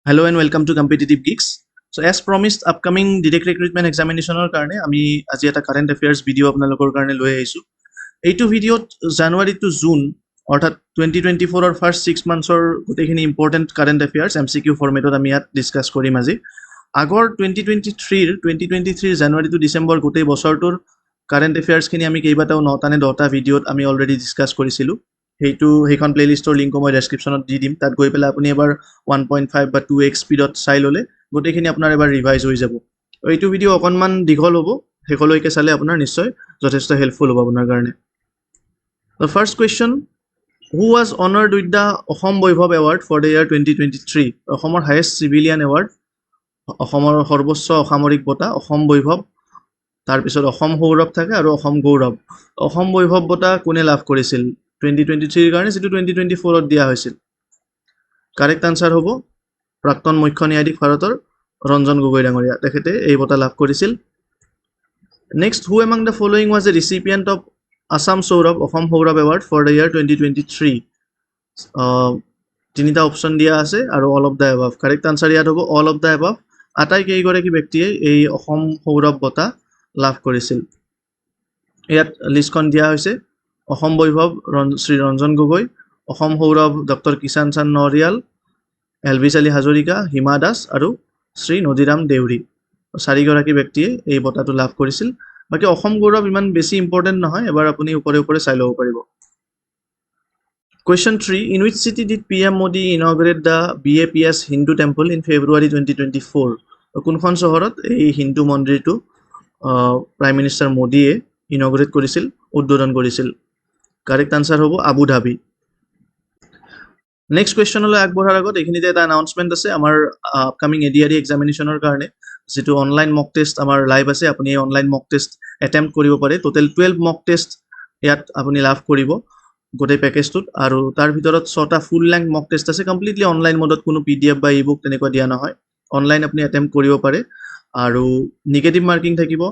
Hello and welcome to Competitive Geeks. So as promised, upcoming direct recruitment examinationৰ কাৰণে আমি আজি এটা কাৰেণ্ট এফেয়াৰ্স ভিডিঅ' আপোনালোকৰ কাৰণে লৈ আহিছোঁ। এইটো ভিডিঅ'ত জানুৱাৰী টু জুন অৰ্থাৎ 2024ৰ ফাৰ্ষ্ট 6 মান্থছৰ গোটেইখিনি ইম্পৰ্টেণ্ট কাৰেণ্ট এফেয়াৰ্স MCQ ফৰ্মেটত আমি ইয়াত ডিছকাছ কৰিম আজি। আগৰ 2023 জানুৱাৰী টু ডিচেম্বৰ গোটেই বছৰটোৰ কাৰেণ্ট এফেয়াৰ্সখিনি আমি কেইবাটাও 9টা নে 10টা ভিডিঅ'ত আমি অলৰেডি ডিছকাছ কৰিছিলোঁ। সেইখন প্লেলিষ্টৰ লিংকো মই ডেছক্ৰিপশ্যনত দি দিম। তাত গৈ পেলাই আপুনি এবাৰ 1.5 বা 2x স্পীডত চাই ল'লে গোটেইখিনি আপোনাৰ এবাৰ ৰিভাইজ হৈ যাব। এইটো ভিডিঅ' অকণমান দীঘল হ'ব, শেষলৈকে চালে আপোনাৰ নিশ্চয় যথেষ্ট হেল্পফুল হ'ব আপোনাৰ কাৰণে। The first question, who was honored with the Ashom Vaibhav Award for the year 2023? অসমৰ হায়েষ্ট চিভিলিয়ান এৱাৰ্ড, অসমৰ সৰ্বোচ্চ অসামৰিক বঁটা অসম বৈভৱ, তাৰপিছত অসম সৌৰভ থাকে আৰু অসম গৌৰৱ। অসম বৈভৱ বঁটা কোনে লাভ কৰিছিল 2023ৰ কাৰণে, যিটো 2024ত দিয়া হৈছিল? কাৰেক্ট আনচাৰ হ'ব প্ৰাক্তন মুখ্য ন্যায়াধীশ ভাৰতৰ ৰঞ্জন গগৈ ডাঙৰীয়া, তেখেতে এই বঁটা লাভ কৰিছিল। Next, who among the following was a recipient of Assam Saurav Asom Saurav award for the year 2023? তিনিটা অপশ্যন দিয়া আছে আৰু all of the above. Correct answer ইয়াত হ'ব অল অফ দ্য এবাভ। আটাইকেইগৰাকী ব্যক্তিয়ে এই অসম সৌৰভ বঁটা লাভ কৰিছিল। ইয়াত লিষ্টখন দিয়া হৈছে: অসম বৈভৱ শ্ৰী ৰঞ্জন গগৈ, অসম সৌৰভ ডক্টৰ কিষাণ চান্দ নৰিয়াল, এলভিছ আলী হাজৰিকা, হিমা দাস আৰু শ্ৰী নদীৰাম দেউৰী। চাৰিগৰাকী ব্যক্তিয়ে এই বঁটাটো লাভ কৰিছিল। বাকী অসম গৌৰৱ ইমান বেছি ইম্পৰ্টেণ্ট নহয়, এবাৰ আপুনি ওপৰে চাই ল'ব পাৰিব। Question 3, in which city did PM Modi inaugurate the BAPS Hindu temple in February 2024? কোনখন চহৰত এই হিন্দু মন্দিৰটো প্ৰাইম মিনিষ্টাৰ মোদীয়ে ইনগ্ৰেট কৰিছিল, উদ্বোধন কৰিছিল? কাৰেক্ট আনচাৰ হ'ব আবু ধাবি। নেক্সট কুৱেশ্যনলৈ আগবঢ়াৰ আগত এইখিনিতে এটা এনাউন্সমেণ্ট আছে আমাৰ আপকামিং ADRE এক্সামিনেশ্যনৰ কাৰণে, যিটো অনলাইন মক টেষ্ট আমাৰ লাইভ আছে। আপুনি এই অনলাইন মক টেষ্ট এটেম্প্ট কৰিব পাৰে। টোটেল 12 মক টেষ্ট ইয়াত আপুনি লাভ কৰিব গোটেই পেকেজটোত, আৰু তাৰ ভিতৰত 6টা ফুল লেংথ মক টেষ্ট আছে, কমপ্লিটলি অনলাইন মোডত, কোনো PDF বা ই বুক তেনেকুৱা দিয়া নহয়। অনলাইন আপুনি এটেম্প্ট কৰিব পাৰে, আৰু নিগেটিভ মাৰ্কিং থাকিব।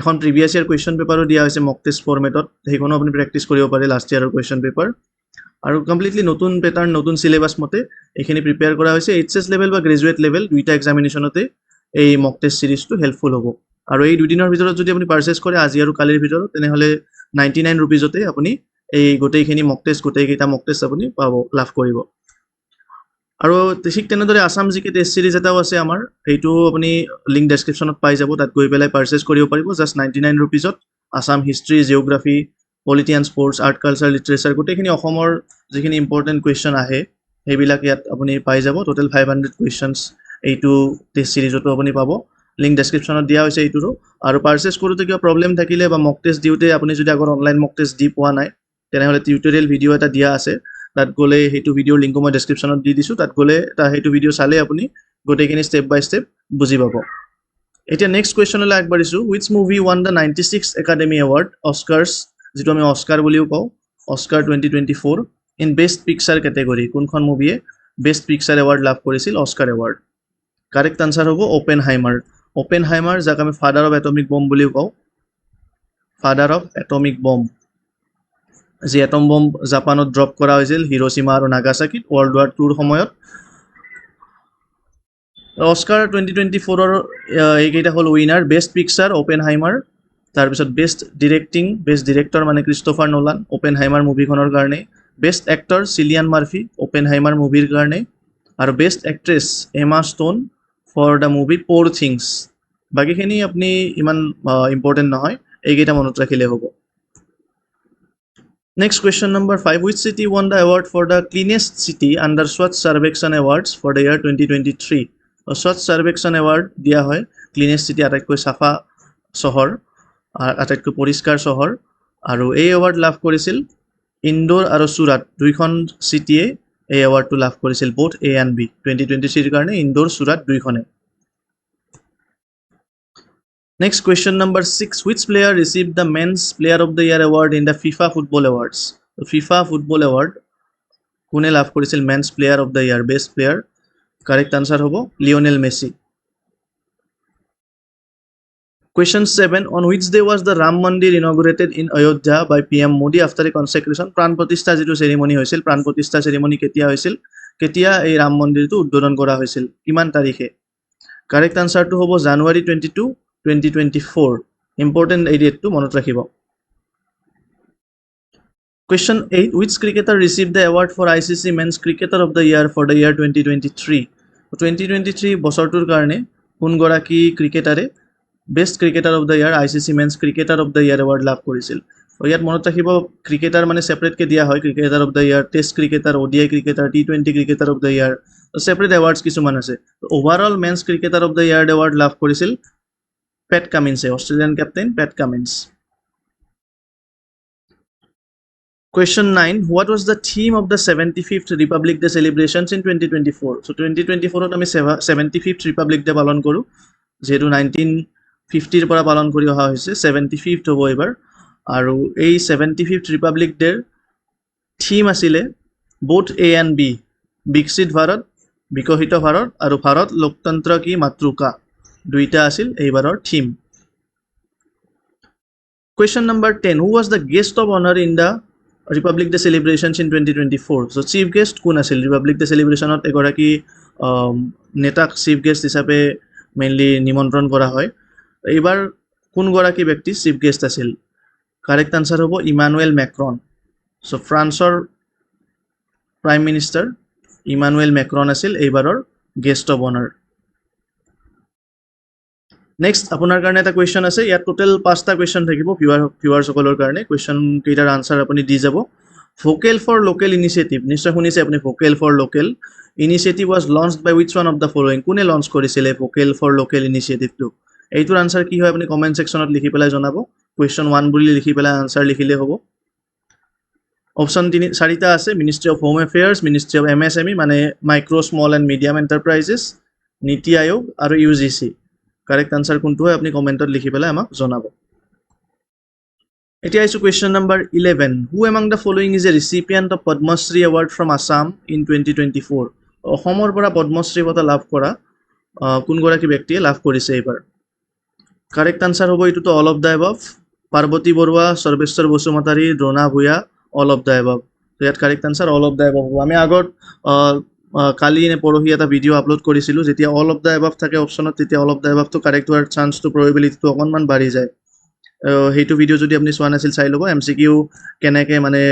এখন প্ৰিভিয়াছ ইয়াৰ কুৱেশ্যন পেপাৰো দিয়া হৈছে মক টেষ্ট ফৰ্মেটত, সেইখনো আপুনি প্ৰেক্টিছ কৰিব পাৰে, লাষ্ট ইয়াৰৰ কুৱেশ্যন পেপাৰ। আৰু কমপ্লিটলি নতুন পেটাৰ্ণ, নতুন চিলেবাছ মতে এইখিনি প্ৰিপেয়াৰ কৰা হৈছে। HS লেভেল বা গ্ৰেজুৱেট লেভেল দুইটা এক্সামিনেশ্যনতে এই মক টেষ্ট চিৰিজটো হেল্পফুল হ'ব। আৰু এই দুদিনৰ ভিতৰত যদি আপুনি পাৰ্চেছ কৰে আজি আৰু কালিৰ ভিতৰত, তেনেহ'লে 99 ৰুপিজতে আপুনি এই গোটেইখিনি মক টেষ্ট, গোটেইকেইটা মক টেষ্ট আপুনি লাভ কৰিব। আৰু ঠিক তেনেদৰে আছাম GK টেষ্ট চিৰিজ এটাও আছে আমাৰ, সেইটো আপুনি লিংক ডেছক্ৰিপশ্যনত পাই যাব, তাত গৈ পেলাই পাৰ্চেছ কৰিব পাৰিব জাষ্ট 99 ৰুপিজত। Assam history, geography, polity and sports, art culture, literature, গোটেইখিনি অসমৰ যিখিনি ইম্পৰ্টেণ্ট কুৱেশ্যন আহে সেইবিলাক ইয়াত আপুনি পাই যাব। টোটেল 500 কুৱেশ্যনছ এইটো টেষ্ট চিৰিজতো আপুনি পাব। লিংক ডেছক্ৰিপশ্যনত দিয়া হৈছে এইটোৰো। আৰু পাৰ্চেছ কৰোঁতে কিবা প্ৰব্লেম থাকিলে বা মক টেষ্ট দিওঁতে আপুনি যদি আগৰ অনলাইন মক টেষ্ট দি পোৱা নাই, তেনেহ'লে টিউটৰিয়েল ভিডিঅ' এটা দিয়া আছে, তাত গ'লে সেইটো ভিডিঅ'ৰ লিংকো মই ডেছক্ৰিপশ্যনত দি দিছোঁ, তাত গ'লে সেইটো ভিডিঅ' চালে আপুনি গোটেইখিনি ষ্টেপ বাই ষ্টেপ বুজি পাব। এতিয়া নেক্সট কুৱেশ্যনলৈ আগবাঢ়িছোঁ। Which movie won the 96th academy award Oscars, যিটো আমি অস্কাৰ বুলিও কওঁ, Oscar 2024 in best picture category? কোনখন মুভিয়ে বেষ্ট পিকচাৰ এৱাৰ্ড লাভ কৰিছিল, অস্কাৰ এৱাৰ্ড? কাৰেক্ট আনচাৰ হ'ব অপেনহাইমাৰ। অপেনহাইমাৰ, যাক আমি ফাদাৰ অফ এটমিক বম্ব বুলিও কওঁ, ফাদাৰ অফ এটমিক বম্ব, যি এটম বম্ব জাপানত ড্ৰপ কৰা হৈছিল হিৰোশ্বিমা আৰু নাগাচাকিত World War II সময়ত। অস্কাৰ 2024ৰ এইকেইটা হ'ল উইনাৰ: বেষ্ট পিকচাৰ অপেনহাইমাৰ, তাৰপিছত বেষ্ট ডিৰেক্টৰ মানে ক্ৰিষ্টফাৰ নোলান, অপেনহাইমাৰ মুভিখনৰ কাৰণে; best actor Cillian Murphy, Oppenheimer মুভিৰ কাৰণে; আৰু best actress Emma Stone for the movie Poor Things. বাকীখিনি আপুনি ইমান ইম্পৰ্টেণ্ট নহয়, এইকেইটা মনত ৰাখিলে হ'ব। Next question number 5, which city won the award for the cleanest city under Swachh Sarvekshan Awards for the year 2023? Swachh Sarvekshan Award দিয়া হয় cleanest city, আটাইতকৈ চাফা চহৰ, আটাইতকৈ পৰিষ্কাৰ চহৰ, আৰু এই এৱাৰ্ড লাভ কৰিছিল ইন্দোৰ আৰু চুৰাট, দুইখন চিটিয়ে এই এৱাৰ্ডটো লাভ কৰিছিল, both A and B। 2023ৰ কাৰণে Indore, Surat দুইখনে। Next question number 6, which player received the Men's Player of the Year award in the FIFA Football Awards? FIFA Football Award কোনে লাভ কৰিছিল Men's Player of the Year, Best Player? Correct answer হ'ব Lionel Messi. Question 7, on which day was the Ram Mandir inaugurated in Ayodhya by PM Modi after a consecration? প্ৰাণ প্ৰতিষ্ঠা যিটো ceremony হৈছিল, প্ৰাণ প্ৰতিষ্ঠা ceremony কেতিয়া হৈছিল, কেতিয়া এই ৰাম মন্দিৰটো উদ্বোধন কৰা হৈছিল কিমান তাৰিখে কাৰেক্ট আনসাৰটো হ'ব জানুৱাৰী 22 2024 ইম্পৰ্টেণ্ট এই ডেটটো মনত ৰাখিব Question 8 which cricketer received the award for ICC Men's Cricketer of the Year for the year 2023 2023 বছৰটোৰ কাৰণে কোন গৰাকী ক্ৰিকেটাৰে best cricketer of the year ICC men's cricketer of the year award লাভ কৰিছিল ইয়াত মনত ৰাখিব ক্ৰিকেটাৰ মানে সেপাৰেটকে দিয়া হয় cricketer of the year test cricketer ODI cricketer টি20 cricketer of the year separate awards কিছুমান আছে overall men's cricketer of the year award লাভ কৰিছিল পেট কামিন্সে Australian captain Pat Cummins Question 9 what was the theme of the 75th Republic Day celebrations in 2024 so 2024 ত আমি 75th Republic Day পালন কৰো যেটো 1950 পৰা পালন কৰি অহা হৈছে 75th হ'ব এবাৰ আৰু এই 75th Republic Day থিম আছিলে both A and B বিকশিত ভাৰত বিকশিত ভাৰত আৰু ভাৰত লোকতন্ত্ৰ কি মাতৃকা দুইটা আছিল এইবাৰৰ theme Question number 10 who was the guest of honor in the Republic Day celebrations in 2024 so chief guest কোন আছিল Republic Day celebrationত এগৰাকী নেতাক চিফ গেষ্ট হিচাপে মেইনলি নিমন্ত্ৰণ কৰা হয় এইবাৰ কোন গৰাকী ব্যক্তি চিফ গেষ্ট আছিল কাৰেক্ট আনসাৰ হ'ব ইমানুৱেল মেক্ৰন সো ফ্ৰান্সৰ প্ৰাইম মিনিষ্টাৰ ইমানুৱেল মেক্ৰন আছিল এইবাৰৰ গেষ্ট অফ অনাৰ নেক্সট আপোনাৰ কাৰণে এটা কোৱেশ্চন আছে ইয়াত টোটাল 5টা কোৱেশ্চন থাকিব ভিউয়াৰ সকলৰ কাৰণে কোৱেশ্চন কেইটাৰ আনসাৰ আপুনি দি যাব ভোকেল ফৰ লোকেল ইনিচিয়েটিভ নিশ্চয় শুনিছে আপুনি vocal for local initiative was launched by which one of the following কোনে লঞ্চ কৰিছিলে ভোকেল ফৰ লোকেল ইনিচিয়েটিভটো এইটোৰ আনসাৰ কি হয় আপুনি কমেন্ট সেকশনত লিখি পেলাই জনাব কোৱেশ্চন 1 বুলি লিখি পেলাই আনসাৰ লিখিলে হ'ব অপচন 4টা আছে ministry of home affairs ministry of MSME মানে micro small and medium enterprises NITI Aayog আৰু ইউজিসি কাৰেক্ট আনসাৰ কোনটো হয় আপুনি কমেন্টত লিখি পেলাই আমাক জনাব এতিয়া আইছো question number 11 who among the following is a recipient of Padma Shri award from Assam in 2024 অসমৰ পৰা পদ্মশ্ৰী বঁটা লাভ কৰা কোন গৰাকী ব্যক্তিয়ে লাভ কৰিছে এইবাৰ কাৰেক্ট আনসাৰ হ'ব এটো all of the above Parbati Baruah Sarbeswar Basumatary Drona Bhuyan all of the above ইয়াত correct answer all of the above আমি আগত কালি নে পৰহি এটা ভিডিও আপলোড কৰিছিলো যেতিয়া অল অফ দা এবভ থাকে অপচনত তেতিয়া all of the above to correct হোৱাৰ চান্সটো প্ৰবাবিলিটিটো অকনমান বাঢ়ি যায় হেইটো ভিডিও যদি আপুনি চোৱা নাছিল চাই ল'ব এমসিকিউ কেনেকে মানে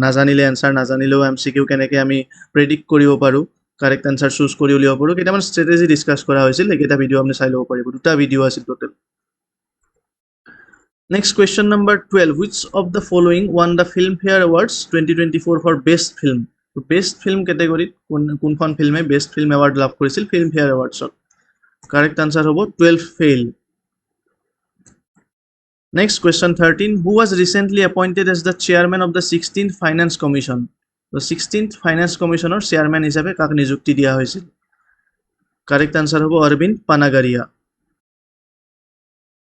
নাজানিলে আনসাৰ নাজানিলেও এমসিকিউ কেনেকে আমি প্ৰেডিক্ট কৰিব পাৰো কাৰেক্ট আনসাৰ চুজ কৰি উলিয়াব পাৰো কেইটামান ষ্ট্ৰেটেজি ডিসকাস কৰা হৈছিল এইটা ভিডিও আপুনি চাই ল'ব পাৰিব দুটা ভিডিও আছিল total Next question number 12 which of the following won the Filmfare Awards 2024 for best film so best film category কোনখন ফিল্মে best film award লাভ কৰিছিল Filmfare Awards correct answer হ'ব 12 fail Next question 13 who was recently appointed as the chairman of the 16th Finance Commission the 16th Finance Commission or chairman হিচাপে কাক নিযুক্তি দিয়া হৈছিল correct answer হ'ব Arvind Panagaria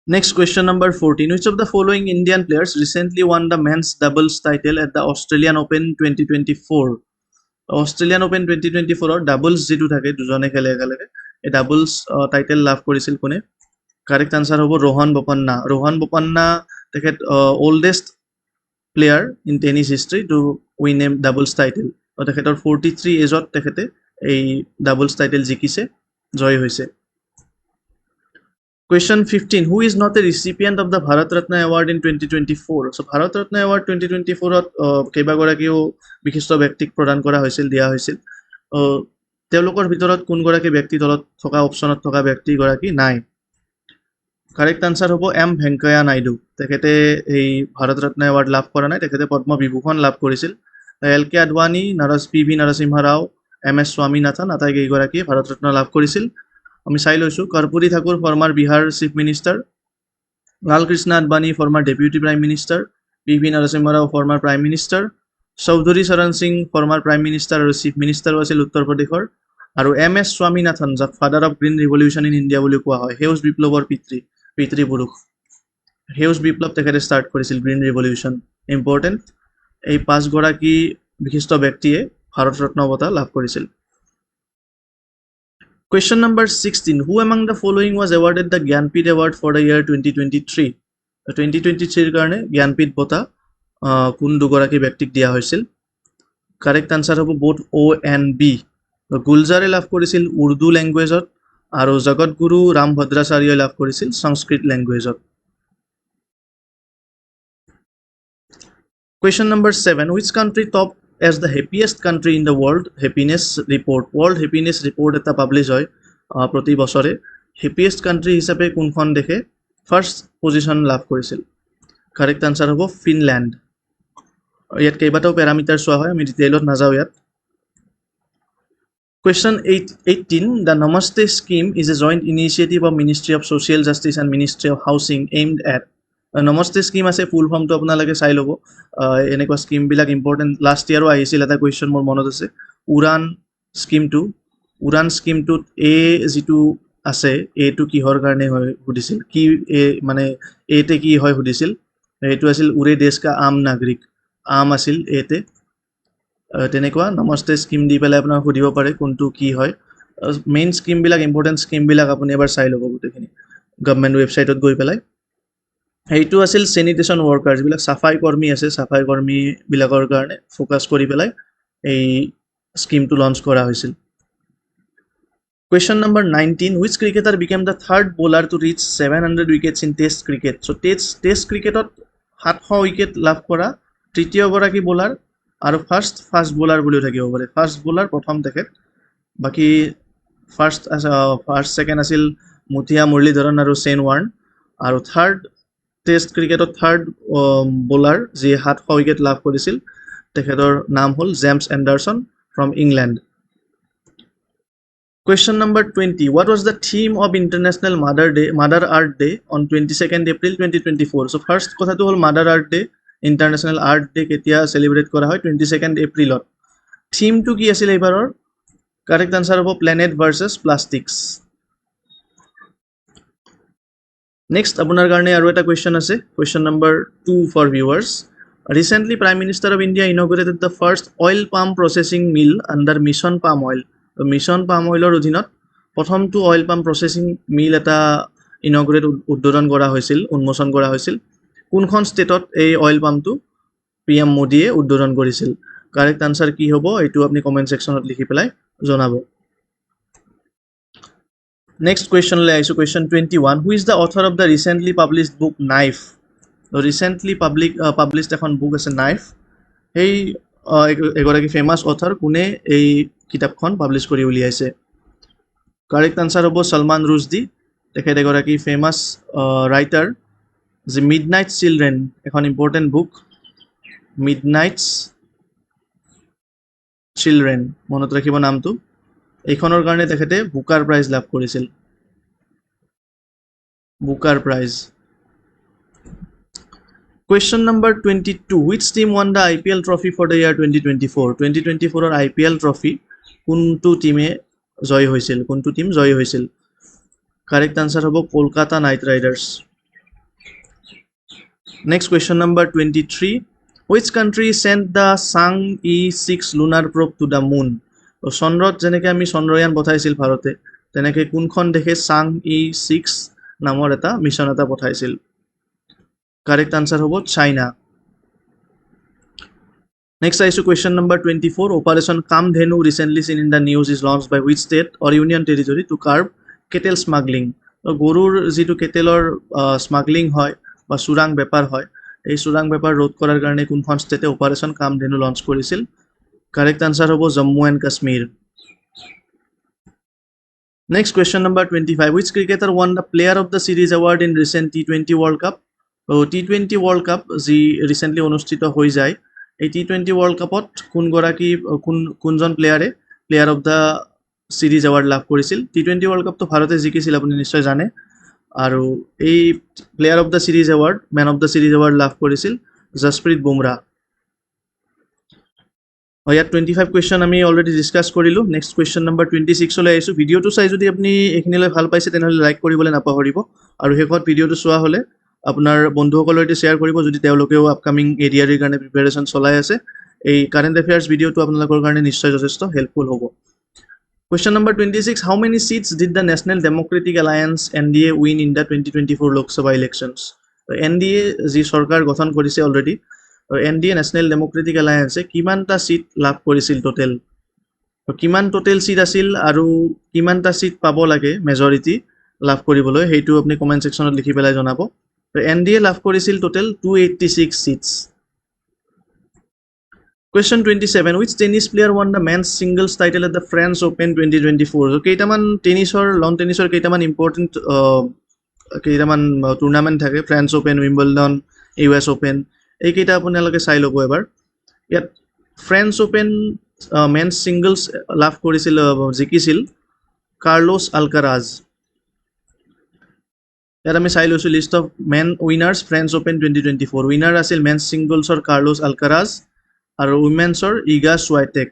Next question number 14 which of the following Indian players recently won the men's doubles title at the Australian Open 2024 Australian Open 2024 or doubles যেটো থাকে দুজনে খেলে একেলগে এই ডাবলস টাইটেল লাভ কৰিছিল কোনে কাৰেক্ট আনসাৰ হ'ব ৰোহন বোপান্না তেখেত oldest player in tennis হিস্ট্ৰি to win A doubles title তেখেতৰ 43 এজত তেখেতে এই ডাবলস টাইটেল জিকিছে জয় হৈছে Question 15 who is not a recipient of the Bharat Ratna award in 2024 so Bharat Ratna award 2024 ত কেইবাগৰাকীও বিশিষ্ট ব্যক্তিক প্ৰদান কৰা হৈছিল দিয়া হৈছিল তেওঁলোকৰ ভিতৰত কোন গৰাকী ব্যক্তি তলত থকা অপচনত থকা ব্যক্তি গৰাকী নাই কাৰেক্ট আনসাৰ হ'ব এম ভেঙ্কয়া নাইডু তেখেতে এই ভাৰত ৰত্ন এৱাৰ্ড লাভ কৰা নাই তেখেতে পদ্ম বিভূষণ লাভ কৰিছিল L K Advani P V Narasimha Rao M S Swaminathan আটাইকেইগৰাকীয়ে ভাৰত ৰত্ন লাভ কৰিছিল আমি চাই লৈছো Karpoori Thakur former Bihar chief minister Lalkrishna Advani former deputy prime minister P V Narasimha Rao former prime minister Chaudhary Charan Singh former prime minister আৰু চিফ মিনিষ্টাৰো আছিল উত্তৰ প্ৰদেশৰ আৰু এম এছ স্বামীনাথন যাক father of green revolution in India বুলি কোৱা হয় সেউজ বিপ্লৱৰ পিতৃপুৰুষ সেউজ বিপ্লৱ তেখেতে ষ্টাৰ্ট কৰিছিল গ্ৰীণ ৰিভলিউশ্যন ইম্পৰ্টেণ্ট এই 5 গৰাকী বিশিষ্ট ব্যক্তিয়ে ভাৰত ৰত্ন বঁটা লাভ কৰিছিল Question number 16 who among the following was awarded the Gyanpith Award for the year 2023 2023 ৰ কাৰণে জ্ঞানপীঠ বঁটা কোন দুগৰাকী ব্যক্তিক দিয়া হৈছিল কাৰেক্ট আনসাৰ হ'ব both O and B. গুলজাৰে লাভ কৰিছিল উৰ্দু লেংগুৱেজত আৰু জগতগুৰু ৰাম ভদ্ৰাচাৰ্যই লাভ কৰিছিল সংস্কৃত লেংগুৱেজত। Question number 7. Which country topped as the happiest country in the world happiness report? World happiness report এটা পাবলিছ হয় প্ৰতি বছৰে। happiest country হিচাপে কোনখন দেশে ফাৰ্ষ্ট পজিশ্যন লাভ কৰিছিল? কাৰেক্ট আনসাৰ হ'ব ফিনলেণ্ড। ইয়াত কেইবাটাও পেৰামিটাৰ চোৱা হয়, আমি ডিটেইলত নাযাওঁ ইয়াত। Question 18. The Namaste scheme is a joint initiative of Ministry of Social Justice and Ministry of Housing aimed at. Namaste scheme আছে, ফুল ফৰ্মটো আপোনালোকে চাই ল'ব। এনেকুৱা স্কিমবিলাক ইম্পৰ্টেণ্ট, লাষ্ট ইয়াৰো আহিছিল এটা কুৱেশ্যন মোৰ মনত আছে। উড়ান স্কিমটোত যিটো আছে এটো কিহৰ কাৰণে হয় সুধিছিল, কি মানে এতে কি হয় সুধিছিল। এইটো আছিল উৰে দেশ কা আম নাগৰিক, আম আছিল এতে। তেনেকুৱা নমস্তে স্কিম দি পেলাই আপোনাক সুধিব পাৰে কোনটো কি হয়। মেইন স্কিমবিলাক ইম্পৰ্টেণ্ট স্কিমবিলাক আপুনি এবাৰ চাই ল'ব গোটেইখিনি গভৰ্ণমেণ্ট ৱেবছাইটত গৈ পেলাই। সেইটো আছিল চেনিটেশ্যন ৱৰ্কাৰ, যিবিলাক চাফাই কৰ্মী আছে, চাফাই কৰ্মীবিলাকৰ কাৰণে ফ'কাছ কৰি পেলাই এই স্কিমটো লঞ্চ কৰা হৈছিল। Question number 19. Which cricketer became the third bowler to reach 700 wickets in Test cricket? So Test cricketত 700 উইকেট লাভ কৰা তৃতীয়গৰাকী বলাৰ আৰু ফাৰ্ষ্ট বলাৰ বুলিও থাকিব পাৰে। ফাৰ্ষ্ট বলাৰ প্ৰথম তেখেত, বাকী ফাৰ্ষ্ট ছেকেণ্ড আছিল মুথিয়া মুৰলীধৰন আৰু ছেন ৱাৰ্ণ, আৰু থাৰ্ড টেষ্ট ক্ৰিকেটত থাৰ্ড বলাৰ যি 700 উইকেট লাভ কৰিছিল তেখেতৰ নাম হ'ল James Anderson from England. Question number 20. What was the theme of International Mother Earth Day on 22nd April 2024? So first কথাটো হ'ল Mother Earth Day, International Earth Day কেতিয়া celebrate কৰা হয়? 22nd এপ্ৰিলত। থিমটো কি আছিল এইবাৰৰ? কাৰেক্ট আনসাৰ হ'ব প্লেনেট ভাৰ্চেছ প্লাষ্টিক্স। নেক্সট আপোনাৰ কাৰণে আৰু এটা কুৱেশ্যন আছে, question number 2 for viewers. Recently, Prime Minister of India inaugurated the first oil palm processing mill under Mission Palm Oil. Mission পাম অইলৰ অধীনত প্ৰথমটো অইল পাম প্ৰচেছিং মিল এটা উদ্বোধন কৰা হৈছিল, উন্মোচন কৰা হৈছিল। কোনখন ষ্টেটত এই অইল পামটো PM মোদীয়ে উদ্বোধন কৰিছিল? কাৰেক্ট আনসাৰ কি হ'ব এইটো আপুনি কমেণ্ট ছেকশ্যনত লিখি পেলাই জনাব। নেক্সট কুৱেশ্যনলৈ আহিছোঁ, question 21. Who is the author of the recently published book Knife? Recently published এখন বুক আছে নাইফ। সেই এগৰাকী ফেমাছ অথাৰ, কোনে এই কিতাপখন পাব্লিছ কৰি উলিয়াইছে? কাৰেক্ট আনসাৰ হ'ব সলমান ৰুছদি। তেখেত এগৰাকী ফেমাছ ৰাইটাৰ। যি মিডনাইট চিলড্ৰেন এখন ইম্পৰ্টেণ্ট বুক, মিডনাইটছ চিলড্ৰেন, মনত ৰাখিব নামটো। এইখনৰ কাৰণে তেখেতে বুকাৰ প্ৰাইজ লাভ কৰিছিল, Booker prize. Question number 22. Which team won the IPL trophy for the year 2024? 2024 IPL trophy কোনটো টিমে জয় হৈছিল? কোনটো টিম জয় হৈছিল? কাৰেক্ট আনসাৰ হ'ব Kolkata night riders. Next question number 23. Which country sent the Chang'e-6 lunar probe to the moon? চন্দ্ৰত যেনেকৈ আমি চন্দ্ৰয়ান পঠাইছিল ভাৰতে, তেনেকৈ কোনখন দেশে Chang'e-6 নামৰ এটা মিছন এটা পঠাইছিল? কাৰেক্ট আনসাৰ হ'ব চাইনা। নেক্সট আহিছোঁ question number 24. Operation Kamdhenu recently seen in the news is launch by which state or union territory to curb cattle smuggling? গৰুৰ যিটো কেটেলৰ স্মাগলিং হয় বা চোৰাং বেপাৰ হয়, এই চোৰাং বেপাৰ ৰোধ কৰাৰ কাৰণে কোনখন ষ্টেটে অপাৰেশ্যন কামধেনু লঞ্চ কৰিছিল? কাৰেক্ট আনসাৰ হ'ব Jammu and Kashmir. Next question number 25. Which cricketer won the Player of the Series award in recent T20 World Cup? T20 World Cup যি ৰিচেণ্টলি অনুষ্ঠিত হৈ যায়, এই T20 World Cupত কোনজন প্লেয়াৰে player of the series award লাভ কৰিছিল? T20 World Cupটো ভাৰতে জিকিছিল, আপুনি নিশ্চয় জানে। আৰু এই player of the series award, men of the series award লাভ কৰিছিল জসপ্ৰীত বুমৰাহ। ইয়াত 25 কুৱেশ্যন আমি অলৰেডি ডিছকাছ কৰিলোঁ। নেক্সট কুৱেশ্যন নম্বৰ 26লৈ আহিছোঁ। ভিডিঅ'টো চাই যদি আপুনি এইখিনিলৈ ভাল পাইছে তেনেহ'লে লাইক কৰিবলৈ নাপাহৰিব, আৰু শেষত ভিডিঅ'টো চোৱা হ'লে আপোনাৰ বন্ধুসকলৰ সৈতে শ্বেয়াৰ কৰিব যদি তেওঁলোকেও আপকামিং এডিআৰিৰ কাৰণে প্ৰিপেৰেশ্যন চলাই আছে। এই কাৰেণ্ট এফেয়াৰ্ছ ভিডিঅ'টো আপোনালোকৰ কাৰণে নিশ্চয় যথেষ্ট হেল্পফুল হ'ব। Question number 26. How many seats did the National Democratic Alliance NDA win in the 2024 Lok Sabha elections? NDA যি চৰকাৰ গঠন কৰিছে অলৰেডি, আৰু NDA নেশ্যনেল ডেম'ক্ৰেটিক এলায়েন্সে কিমানটা সিট লাভ কৰিছিল টোটেল কিমান টোটেল সিট আছিল আৰু কিমানটা সিট পাব লাগে মেজৰিটি লাভ কৰিবলৈ সেইটো আপুনি কমেণ্ট ছেকশ্যনত লিখি পেলাই জনাব NDA লাভ কৰিছিল total 286 seats Question 27. Which tennis player won the men's singles title at the French Open 2024? So, কেইটামান টেনিছৰ লন টেনিছৰ কেইটামান ইম্পৰ্টেণ্ট কেইটামান টুৰ্ণামেণ্ট থাকে French Open Wimbledon US Open এইকেইটা আপোনালোকে চাই ল'ব এবাৰ ইয়াত ফ্ৰেঞ্চ অ'পেন মেন্স ছিংগলছ লাভ কৰিছিল জিকিছিল কাৰ্লোছ আলকাৰাজ ইয়াত আমি চাই লৈছোঁ list of men winners French Open 2024 winner আছিল মেন্স ছিংগলছৰ কাৰ্লোছ আলকাৰাজ আৰু উইমেন্সৰ ইগা ছুৱাইটেক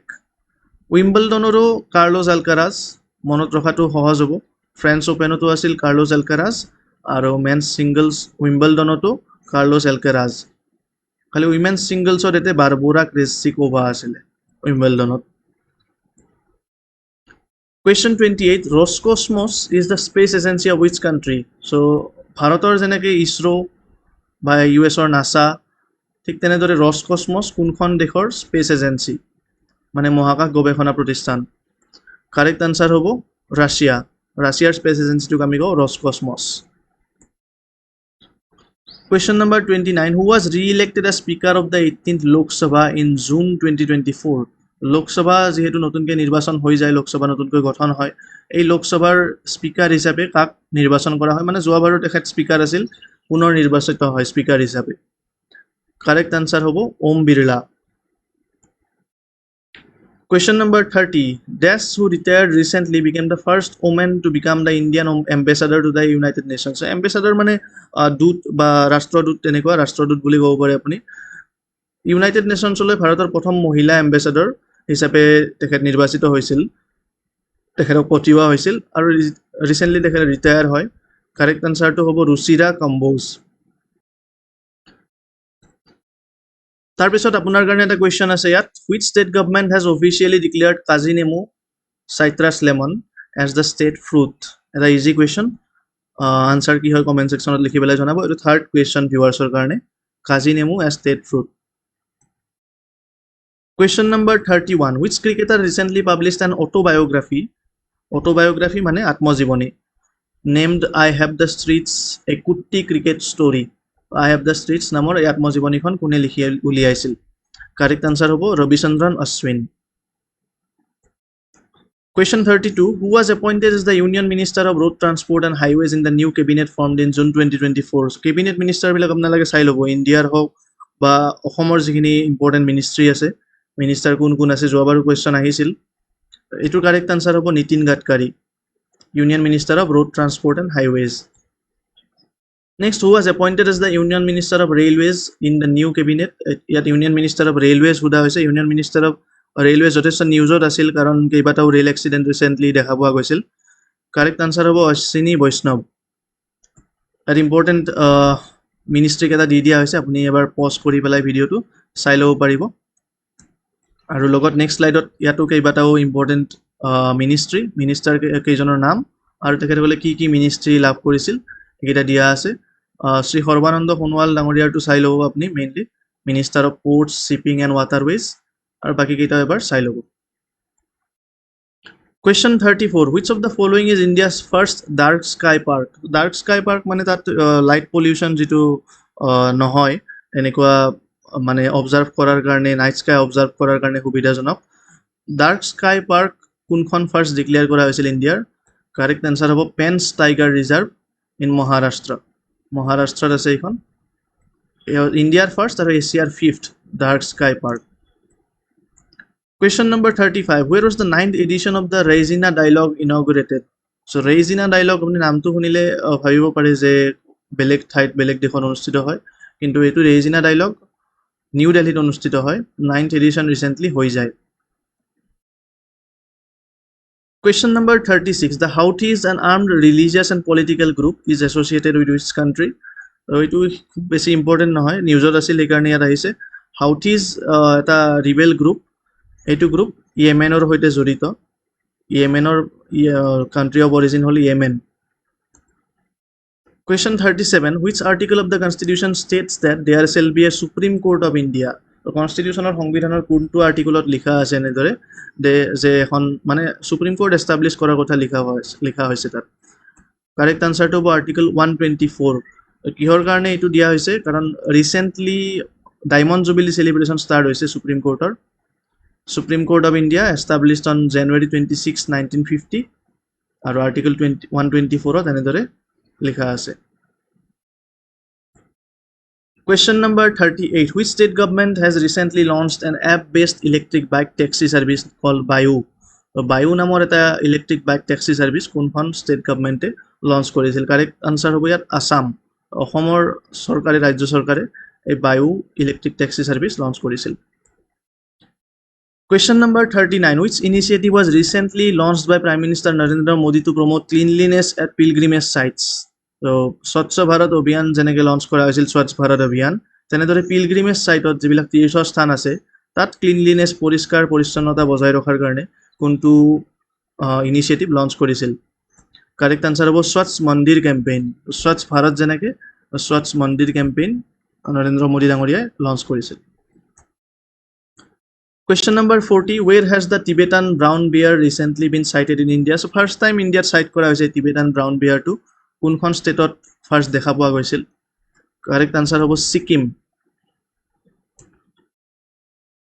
উইম্বলডনৰো কাৰ্লোছ আলকাৰাজ মনত ৰখাটো সহজ হ'ব ফ্ৰেঞ্চ অ'পেনতো আছিল কাৰ্লোছ আলকাৰাজ আৰু মেন্স ছিংগলছ উইম্বলডনতো কাৰ্লোছ আলকাৰাজ খালি উইমেন্স ছিংগলছত এতে বাৰবোৰা ক্ৰেছিকোভা আছিলে উইম্বলডনত Question 28. Roscosmos is the space agency of which country? So, ভাৰতৰ যেনেকৈ ইছৰো বা USৰ নাছা ঠিক তেনেদৰে ৰছকসমছ কোনখন দেশৰ স্পেচ এজেঞ্চি মানে মহাকাশ গৱেষণা প্ৰতিষ্ঠান কাৰেক্ট আনসাৰ হ'ব ৰাছিয়াৰ স্পেচ এজেঞ্চিটোক আমি কওঁ ৰছকসমছ Question number 29. Who was re-elected as Speaker of the 18th Lok Sabha in June 2024? Lok Sabha যেহেতু নতুনকৈ নিৰ্বাচন হৈ যায় লোকসভা নতুনকৈ গঠন হয় এই লোকসভাৰ স্পিকাৰ হিচাপে কাক নিৰ্বাচন কৰা হয় মানে যোৱাবাৰৰ তেখেত স্পিকাৰ আছিল পুনৰ নিৰ্বাচিত হয় স্পিকাৰ হিচাপে কাৰেক্ট আনসাৰ হ'ব Om Birla Question number 30. Dash who retired recently became the first woman to become the Indian ambassador to the United Nations. So, ambassador মানে দূত বা ৰাষ্ট্ৰদূত তেনেকুৱা ৰাষ্ট্ৰদূত বুলি ক'ব পাৰে আপুনি ইউনাইটেড নেশ্যনছলৈ ভাৰতৰ প্ৰথম মহিলা এম্বেচাডৰ হিচাপে তেখেত নিৰ্বাচিত হৈছিল তেখেতক পঠিওৱা হৈছিল আৰু ৰিচেণ্টলি তেখেত ৰিটায়াৰ হয় কাৰেক্ট আনসাৰটো হ'ব ৰুচিৰা কম্বোজ তাৰপিছত আপোনাৰ কাৰণে এটা কুৱেশ্যন আছে ইয়াত which state government has officially declared Kaji Nemu citrus lemon as the state fruit এটা ইজি কুৱেশ্যন আনসাৰ কি হয় কমেণ্ট ছেকশ্যনত লিখি পেলাই জনাব এইটো থাৰ্ড কুৱেশ্যন ভিউৱাৰ্ছৰ কাৰণে kaji nemu as state fruit Question number 31. Which cricketer recently published an autobiography? Autobiography মানে আত্মজীৱনী. Named I Have the Streets, a Kutti Cricket Story. I Have the Streets নামৰ এই আত্মজীৱনীখন কোনে লিখি উলিয়াইছিল? Correct answer হ'ব Ravichandran Ashwin. Question 32. Who was appointed as the Union Minister of Road Transport and Highways in the new cabinet formed in June 2024? So, cabinet minister বিলাক আপোনালোকে চাই ল'ব ইণ্ডিয়াৰ হওক বা অসমৰ যিখিনি ইম্পৰ্টেণ্ট মিনিষ্ট্ৰী আছে মিনিষ্টাৰ কোন কোন আছে যোৱাবাৰো কুৱেশ্যন আহিছিল এইটোৰ কাৰেক্ট আনসাৰ হ'ব Nitin Gadkari union minister of road transport and highways next who was appointed as the union minister of railways in the new cabinet ইয়াত ইউনিয়ন মিনিষ্টাৰ অফ ৰেইলৱেজ সোধা হৈছে ইউনিয়ন মিনিষ্টাৰ অফ ৰেইলৱেজ যথেষ্ট নিউজত আছিল কাৰণ কেইবাটাও rail accident recently দেখা পোৱা গৈছিল কাৰেক্ট আনসাৰ হ'ব অশ্বিনী বৈষ্ণৱ ইয়াত ইম্পৰ্টেণ্ট মিনিষ্ট্ৰীক এটা দি দিয়া হৈছে আপুনি এবাৰ পজ কৰি পেলাই ভিডিঅ'টো চাই ল'ব পাৰিব আৰু লগত নেক্সট স্লাইডত ইয়াতো কেইবাটাও ইম্পৰ্টেণ্ট মিনিষ্টাৰ কেইজনৰ নাম আৰু তেখেতসকলে কি কি মিনিষ্ট্ৰী লাভ কৰিছিল এইকেইটা দিয়া আছে শ্ৰী সৰ্বানন্দ সোণোৱাল ডাঙৰীয়াৰটো চাই ল'ব আপুনি mainly minister of ports shipping and waterways আৰু বাকীকেইটা এবাৰ চাই ল'ব Question 34. Which of the following is India's first dark sky park? Dark sky park মানে তাত লাইট পলিউশ্যন যিটো নহয় এনেকুৱা মানে অবজাৰ্ভ কৰাৰ কাৰণে নাইট স্কাই অবজাৰ্ভ কৰাৰ কাৰণে সুবিধাজনক ডাৰ্ক স্কাই পাৰ্ক কোনখন ফাৰ্ষ্ট ডিক্লেয়াৰ কৰা হৈছিল ইণ্ডিয়াৰ কাৰেক্ট আনসাৰ হ'ব পেন্স টাইগাৰ ৰিজাৰ্ভ ইন মহাৰাষ্ট্ৰত আছে এইখন ইণ্ডিয়াৰ ফাৰ্ষ্ট আৰু এছিয়াৰ fifth dark sky park Question number 35. Where was the 9th edition of the Raisina Dialogue inaugurated? So Raisina Dialogue আপুনি নামটো শুনিলে ভাবিব পাৰে যে বেলেগ ঠাইত বেলেগ দেশত অনুষ্ঠিত হয় কিন্তু এইটো Raisina Dialogue নিউ দিল্লীত অনুষ্ঠিত হয় 9th edition ৰিচেণ্টলি হৈ যায় Question number 36. The Houthis, an armed religious and political group, is associated with which country? এইটো খুব বেছি ইম্পৰ্টেণ্ট নহয় নিউজত আছিল সেইকাৰণে ইয়াত আহিছে হাউথিজ এটা ৰিবেল গ্ৰুপ এইটো গ্ৰুপ ইয়েমেনৰ সৈতে জড়িত ইয়েমেনৰ কাণ্ট্ৰি অফ অৰিজিন হ'ল Yemen Question 37. Which article of the Constitution states that there shall be a Supreme Court of India? তো কনষ্টিটিউশ্যনৰ সংবিধানৰ কোনটো আৰ্টিকলত লিখা আছে এনেদৰে যে এখন মানে সুপ্ৰিম কোৰ্ট এষ্টাব্লিছ কৰাৰ কথা লিখা হৈছে তাত কাৰেক্ট আনচাৰটো হ'ব আৰ্টিকল 124 কিহৰ কাৰণে এইটো দিয়া হৈছে কাৰণ recently diamond jubilee celebration start হৈছে supreme কোৰ্টৰ Supreme Court of India established on January 26, 1950 আৰু আৰ্টিকল 124 এনেদৰে লিখা আছে Question number 38. Which state government has recently launched an app-based electric bike taxi service called Bayu? Bayu নামৰ এটা electric bike taxi service কোনখন state government-এ launch কৰিছিল? Correct answer হ'ব ইয়াত আসাম অসমৰ চৰকাৰে ৰাজ্য চৰকাৰে এই Bayu electric taxi service launch কৰিছিল Question number 39. Which initiative was recently launched by Prime Minister Narendra Modi to promote cleanliness at pilgrimage sites? So, Swachh Bharat Abhiyan যেনেকৈ লঞ্চ কৰা হৈছিল Swachh Bharat Abhiyan তেনেদৰে pilgrimage সাইটত যিবিলাক তীৰ্থস্থান আছে তাত cleanliness পৰিষ্কাৰ পৰিচ্ছন্নতা বজাই ৰখাৰ কাৰণে কোনটো ইনিচিয়েটিভ লঞ্চ কৰিছিল কাৰেক্ট আনসাৰ হ'ব স্বচ্ছ মন্দিৰ কেম্পেইন স্বচ্ছ ভাৰত যেনেকৈ স্বচ্ছ মন্দিৰ কেম্পেইন নৰেন্দ্ৰ মোদী ডাঙৰীয়াই লঞ্চ কৰিছিল Question number 40. Where has the Tibetan brown bear recently been sighted in India? So first time India sight kora hoise Tibetan brown bear to kunkhon state ot first dekha poa goisil correct answer hobo Sikkim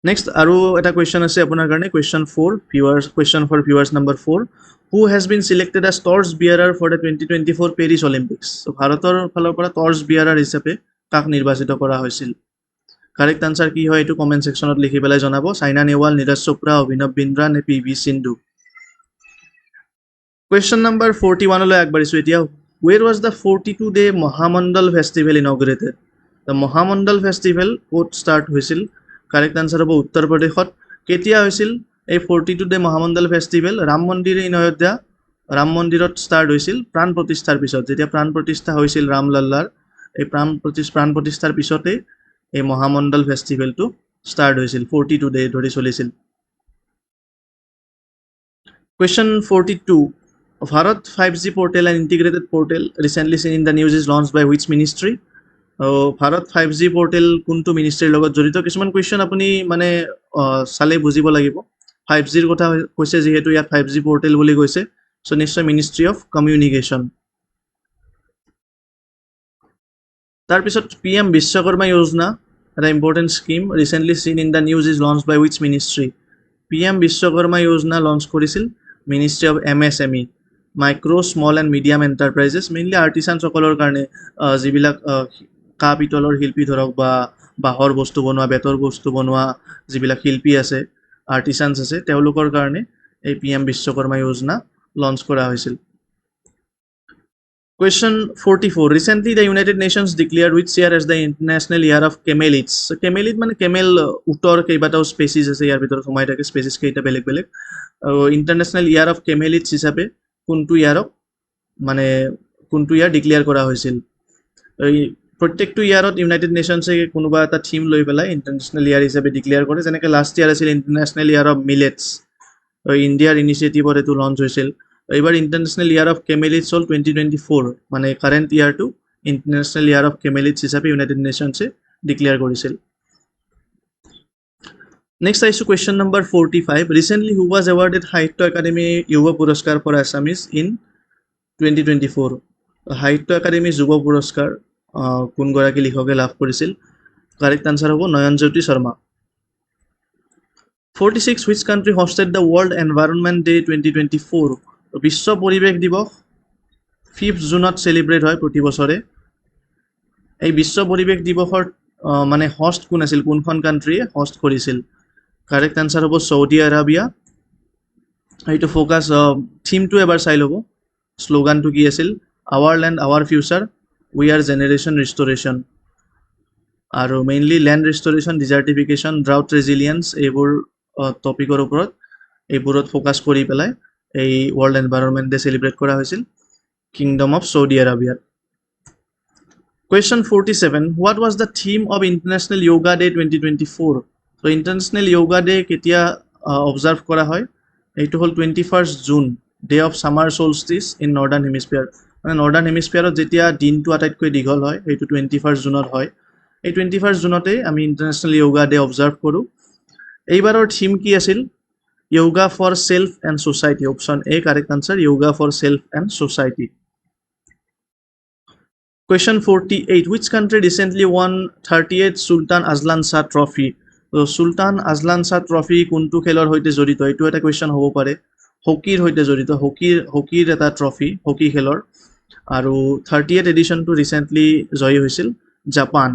Next aru eta question ase apunar karone question 4 question for viewers number 4 Who has been selected as torch bearer for the 2024 Paris Olympics? So bharator phalor pora torch bearer hisabe kak nirbachito kora hoisil Correct answer কি হয় এটো comment সেকশনত লিখি পেলাই জনাব সাইনা নেহৱাল নীৰজ চোপ্ৰা অভিনৱ বিন্দ্ৰা নে PV Sindhu Question number 41 লৈ আগবাঢ়িছো এতিয়া Where was the 42 day Mahamandal festival inaugurated The Mahamandal festival ক'ত start হৈছিল Correct answer হ'ব উত্তৰ প্ৰদেশত কেতিয়া হৈছিল এই 42 day Mahamandal festival ৰাম মন্দিৰ ইন অযোধ্যা ৰাম মন্দিৰত start হৈছিল প্ৰাণ প্ৰতিষ্ঠাৰ পিছত যেতিয়া প্ৰাণ প্ৰতিষ্ঠা হৈছিল ৰাম লাল্লাৰ এই প্ৰাণ প্ৰতিষ্ঠাৰ পিছতে এই মহামণ্ডল ফেষ্টিভেলটো ষ্টাৰ্ট হৈছিল 42 ডে ধৰি চলিছিল Question 42 Bharat 5G portal and integrated portal recently seen in the news is launched by which ministry Bharat 5G portal কোনটো মিনিষ্ট্ৰীৰ লগত জড়িত কিছুমান কোৱেশ্চন আপুনি মানে সালে বুজিব লাগিব 5G ৰ কথা কৈছে যেহেতু ইয়াত 5G portal বুলি কৈছে সো নিশ্চয় মিনিষ্ট্ৰী অফ কমিউনিকেশ্যন তাৰ পিছত PM Vishwakarma Yojana an important scheme recently seen in the news is launched by which ministry PM Vishwakarma Yojana launch কৰিছিল Ministry of MSME micro small and medium enterprises mainly artisans সকলৰ কাৰণে যিবিলাক কা পিতলৰ শিল্পী ধৰক বা বাহৰ বস্তু বনোৱা বেতৰ বস্তু বনোৱা যিবিলাক শিল্পী আছে artisans আছে তেওঁলোকৰ কাৰণে এই PM বিশ্বকৰ্মা যোজনা লঞ্চ কৰা হৈছিল Question 44. Recently, the United Nations declared which year as the International Year of Camelids. So, camelid মানে camel উটৰ কেইবাটাও স্পেচিছ আছে ইয়াৰ ভিতৰত সোমাই থাকে স্পেচিছ কেইটা বেলেগ বেলেগ International Year of Camelids হিচাপে কোনটো ইয়াৰক মানে কোনটো ইয়াৰ ডিক্লেয়াৰ কৰা হৈছিল এই প্ৰত্যেকটো ইয়াৰত ইউনাইটেড নেশ্যনছে কোনোবা এটা থিম লৈ পেলাই ইন্টাৰনেশ্যনেল ইয়াৰ হিচাপে ডিক্লেয়াৰ কৰে যেনেকৈ লাষ্ট ইয়াৰ আছিল ইন্টাৰনেশ্যনেল ইয়াৰ অফ মিলেটছ ইণ্ডিয়াৰ ইনিচিয়েটিভত এইটো লঞ্চ হৈছিল এইবাৰ ইন্টাৰনেশ্যনেল ইয়াৰ অফ কেমেলিডছ হ'ল 2024 মানে কাৰেণ্ট ইয়াৰটো ইন্টাৰনেশ্যনেল ইয়াৰ অফ কেমেলিডছ হিচাপে ইউনাইটেড নেশ্যনছে ডিক্লেয়াৰ কৰিছিল Next is question number 45 Recently who was awarded Sahitya Academy Yuva Puraskar for Assamese in 2024 Sahitya Academy Yuva Puraskar কোন গৰাকী লিখকে লাভ কৰিছিল কাৰেক্ট আনসাৰ হ'ব Nayanjyoti Sharma 46 Which country hosted the World Environment Day 2024 বিশ্ব পৰিৱেশ দিৱস 5th জুনত celebrate হয় প্ৰতি বছৰে এই বিশ্ব পৰিৱেশ দিৱসৰ মানে হোষ্ট কোন আছিল কোনখন কান্ট্ৰিয়ে হোষ্ট কৰিছিল কাৰেক্ট আনসাৰ হ'ব সৌদি আৰবিয়া এইটো ফোকাস থিমটো এবাৰ চাই ল'ব স্লোগানটো কি আছিল our land our future we are generation restoration আৰু mainly land restoration desertification drought resilience এইবোৰ টপিকৰ ওপৰত এইবোৰত ফোকাস কৰি পেলাই এই ওয়ার্ল্ড এনভায়রনমেন্ট ডে সেলিব্রেট করা হয়েছিল kingdom of Saudi Arabia Question 47 What was the theme of International Yoga Day 2024 So International Yoga Day কেতিয়া observe করা হয় এইটো হল 21st June Day of Summer Solstice in Northern Hemisphere মানে northern হেমিস্ফিয়াৰত যেতিয়া দিনটো আটাইতকৈ দীঘল হয় সেইটো 21 জুনত হয় এই 21 জুনতেই আমি ইণ্টাৰনেশ্যনেল য়োগা ডে অবজাৰ্ভ কৰোঁ এইবাৰৰ থিম কি আছিল yoga for self and society option A correct answer yoga for self and society Question 48. Which country recently won 38th Sultan Azlan Shah Trophy? So, Sultan Azlan Shah Trophy কোনটো খেলৰ সৈতে জড়িত এইটো এটা কুৱেশ্যন হ'ব পাৰে হকিৰ সৈতে জড়িত হকিৰ এটা ট্ৰফি হকি খেলৰ আৰু 30th এডিশ্যনটো ৰিচেণ্টলি জয়ী হৈছিল Japan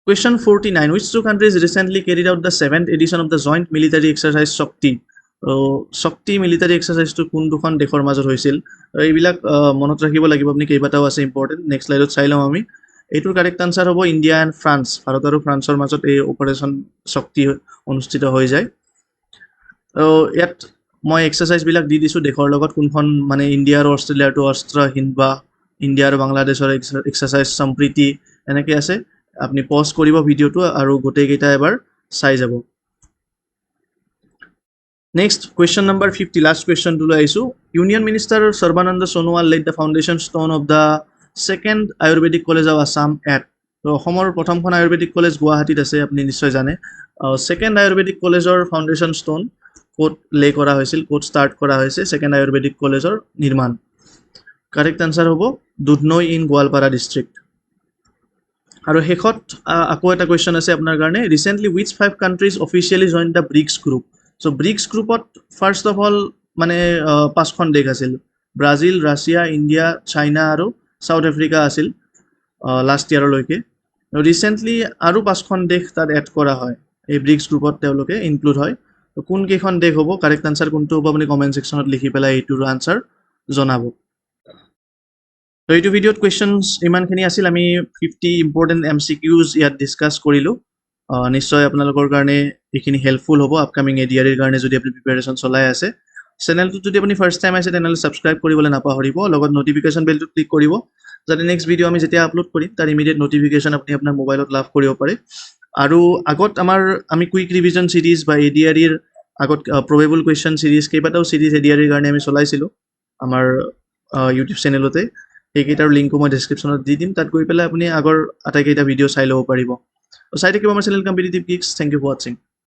Question 49. Which two countries recently carried out the 7th edition of the joint military exercise Shakti? শক্তি মিলিটাৰী এক্সাৰচাইজটো কোন দুখন দেশৰ মাজত হৈছিল এইবিলাক মনত ৰাখিব লাগিব আপুনি কেইবাটাও আছে ইম্পৰ্টেণ্ট নেক্সট স্লাইডত চাই লওঁ আমি এইটোৰ কাৰেক্ট আনসাৰ হ'ব ইণ্ডিয়া এণ্ড ফ্ৰান্স ভাৰত আৰু ফ্ৰান্সৰ মাজত এই অপাৰেশ্যন শক্তি অনুষ্ঠিত হৈ যায় ইয়াত মই এক্সাৰচাইজবিলাক দি দিছোঁ দেশৰ লগত কোনখন মানে ইণ্ডিয়া আৰু অষ্ট্ৰেলিয়াৰটো অস্ত্ৰহীন বা ইণ্ডিয়া আৰু বাংলাদেশৰ এক্সাৰচাইজ সম্প্ৰীতি এনেকৈ আছে আপুনি পজ কৰিব ভিডিঅ'টো আৰু গোটেইকেইটা এবাৰ চাই যাব Next, question number 50, last question to Aisu. Union Minister Sarbananda Sonowal laid the foundation stone of the second Ayurvedic College of Assam at. So, Homor Prothomkhon Ayurvedic College Guwahati ase apni nishoy jane. Second Ayurvedic College or foundation stone ক'ত lay kora hoisil, ক'ত start kora hoise, second Ayurvedic College or nirman. Correct answer hobo Dudhnoi in Goalpara district. আৰু শেষত আকৌ এটা question আছে আপোনাৰ কাৰণে recently which 5 countries officially joined the BRICS group? So BRICS গ্ৰুপত ফাৰ্ষ্ট অফ অল মানে 5খন দেশ আছিল ব্ৰাজিল ৰাছিয়া ইণ্ডিয়া চাইনা আৰু সাউথ আফ্ৰিকা আছিল লাষ্ট ইয়াৰলৈকে ৰিচেণ্টলি আৰু 5খন দেশ তাত এড কৰা হয় এই ব্ৰিক্স গ্ৰুপত তেওঁলোকে ইনক্লুড হয় তো কোন কেইখন দেশ হ'ব কাৰেক্ট আনসাৰ কোনটো হ'ব আপুনি কমেণ্ট ছেকশ্যনত লিখি পেলাই এইটোৰ আনসাৰ জনাব তো এইটো ভিডিঅ'ত কুৱেশ্যনছ ইমানখিনি আছিল আমি 50 ইম্পৰ্টেণ্ট MCQs ইয়াত ডিছকাছ কৰিলোঁ নিশ্চয় আপোনালোকৰ কাৰণে এইখিনি হেল্পফুল হ'ব আপকামিং এডিআৰিৰ কাৰণে যদি আপুনি প্ৰিপাৰেশ্যন চলাই আছে চেনেলটো যদি আপুনি ফাৰ্ষ্ট টাইম আছে তেনেহ'লে ছাবস্ক্ৰাইব কৰিবলৈ নাপাহৰিব লগত নটিফিকেশ্যন বেলটো ক্লিক কৰিব যাতে নেক্সট ভিডিঅ' আমি যেতিয়া আপলোড কৰিম তাৰ ইমিডিয়েট নটিফিকেশ্যন আপুনি আপোনাৰ মোবাইলত লাভ কৰিব পাৰে আৰু আগত আমি কুইক ৰিভিজন ছিৰিজ বা এডিআৰিৰ আগত প্ৰবেবল কুৱেশ্যন ছিৰিজ কেইবাটাও ছিৰিজ এডিআৰিৰ কাৰণে আমি চলাইছিলোঁ আমাৰ ইউটিউব চেনেলতে সেইকেইটাৰ লিংকো মই ডেছক্ৰিপশ্যনত দি দিম তাত গৈ পেলাই আপুনি আগৰ আটাইকেইটা ভিডিঅ' চাই ল'ব পাৰিব চাই থাকিব আমাৰ channel Competitive Geeks thank you for ৱাচিং